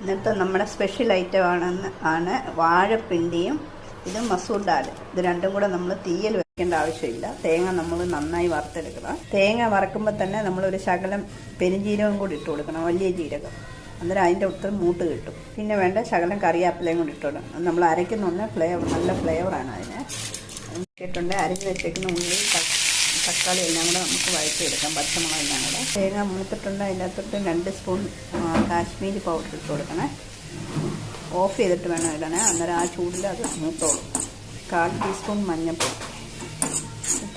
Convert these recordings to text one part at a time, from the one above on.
ഇന്നത്തെ നമ്മുടെ സ്പെഷ്യൽ ഐറ്റമാണ് വാഴപ്പിണ്ടിയും ഇത് മസൂർ ദാൽ. ഇത് രണ്ടും കൂടെ നമ്മൾ തീയിൽ വെക്കേണ്ട ആവശ്യമില്ല. തേങ്ങ നമ്മൾ നന്നായി വറുത്തെടുക്കണം. തേങ്ങ വറക്കുമ്പോൾ തന്നെ നമ്മളൊരു ശകലം പെരുംജീരകം കൂടി ഇട്ട് കൊടുക്കണം, വലിയ ജീരകം. അന്നേരം അതിൻ്റെ ഒത്തിരി മൂട്ട് കിട്ടും. പിന്നെ വേണ്ട ശകലം കറിവേപ്പിലയും കൂടി ഇട്ട് കൊടുക്കണം. നമ്മൾ അരയ്ക്കുന്ന നല്ല ഫ്ലേവറാണ് അതിന്. ഇട്ടിട്ടുണ്ട് അരിഞ്ഞ് വെച്ചേക്കുന്ന ഉള്ളി തക്കാളി എല്ലാം കൂടെ നമുക്ക് വഴറ്റിയെടുക്കാം. പച്ചമുളക് എല്ലാം കൂടെ. തേങ്ങ മൂത്തിട്ടുണ്ട്. അതിൻ്റെ അകത്തോട്ട് 2 സ്പൂൺ കാശ്മീരി പൗഡർ ഇട്ട് കൊടുക്കണേ. ഓഫ് ചെയ്തിട്ട് വേണം ഇടണേ. അന്നേരം ആ ചൂടിൽ അത് മൂത്തോളും. 1/4 ടീസ്പൂൺ മഞ്ഞൾപ്പൊടി.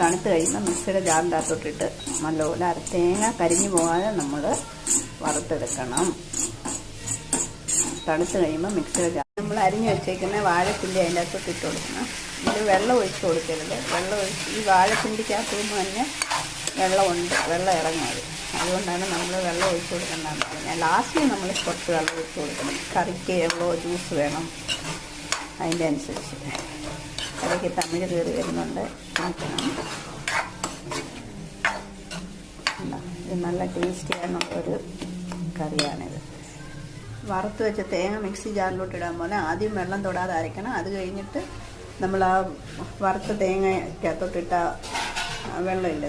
തണുത്ത് കഴിയുമ്പോൾ മിക്സിയുടെ ജാറിൻ്റെ അകത്തോട്ടിട്ട് നല്ലപോലെ തേങ്ങ കരിഞ്ഞു പോകാതെ നമ്മൾ വറുത്തെടുക്കണം. തണുത്ത് കഴിയുമ്പോൾ മിക്സിയുടെ ജാർ നമ്മൾ അരിഞ്ഞ് വെച്ചേക്കുന്ന വാഴപ്പിണ്ടി അതിൻ്റെ അകത്തോട്ട് ഇട്ട് കൊടുക്കണം. ഇത് വെള്ളം ഒഴിച്ച് കൊടുക്കരുത്. ഈ വാഴപ്പിണ്ടിക്കകത്ത് നിന്ന് തന്നെ വെള്ളം ഇറങ്ങുന്നത്. അതുകൊണ്ടാണ് നമ്മൾ വെള്ളം ഒഴിച്ച് കൊടുക്കേണ്ടതെന്ന് പറഞ്ഞാൽ ലാസ്റ്റ് നമ്മൾ കുറച്ച് വെള്ളം ഒഴിച്ച് കൊടുക്കണം. കറിക്ക് ജ്യൂസ് വേണം, അതിൻ്റെ അനുസരിച്ച്. കറിക്ക് തമിഴ് കയറി വരുന്നുണ്ട്. ഇത് നല്ല ടേസ്റ്റി ആയിട്ടുള്ളൊരു കറിയാണിത്. വറുത്ത് വെച്ച തേങ്ങ മിക്സി ജാറിലോട്ട് ഇടാൻ പോലെ ആദ്യം വെള്ളം തൊടാതെ അരയ്ക്കണം. അത് കഴിഞ്ഞിട്ട് നമ്മൾ ആ വറുത്ത തേങ്ങയ്ക്കകത്തോട്ടിട്ട വെള്ളമില്ല,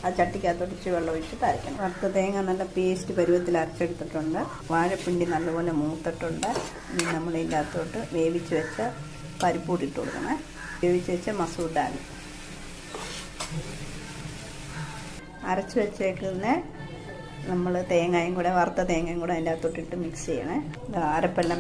ആ ചട്ടിക്കകത്തോട്ട് ഇച്ചിരി വെള്ളം ഒഴിച്ചിട്ട് അരയ്ക്കണം. വറുത്ത തേങ്ങ നല്ല പേസ്റ്റ് പരുവത്തിൽ അരച്ചെടുത്തിട്ടുണ്ട്. വാഴപ്പിണ്ടി നല്ലപോലെ മൂത്തിട്ടുണ്ട്. ഇനി നമ്മൾ ഇതിൻ്റെ അകത്തോട്ട് വേവിച്ച് വെച്ച പരിപ്പൂടി ഇട്ട് കൊടുക്കണം. വേവിച്ച് വെച്ച മസൂർ ദാൽ അരച്ച് വെച്ചേക്കുന്ന നമ്മൾ വറുത്ത തേങ്ങയും കൂടെ അതിൻ്റെ അകത്തോട്ടിട്ട് മിക്സ് ചെയ്യണേ. അരപ്പെല്ലാം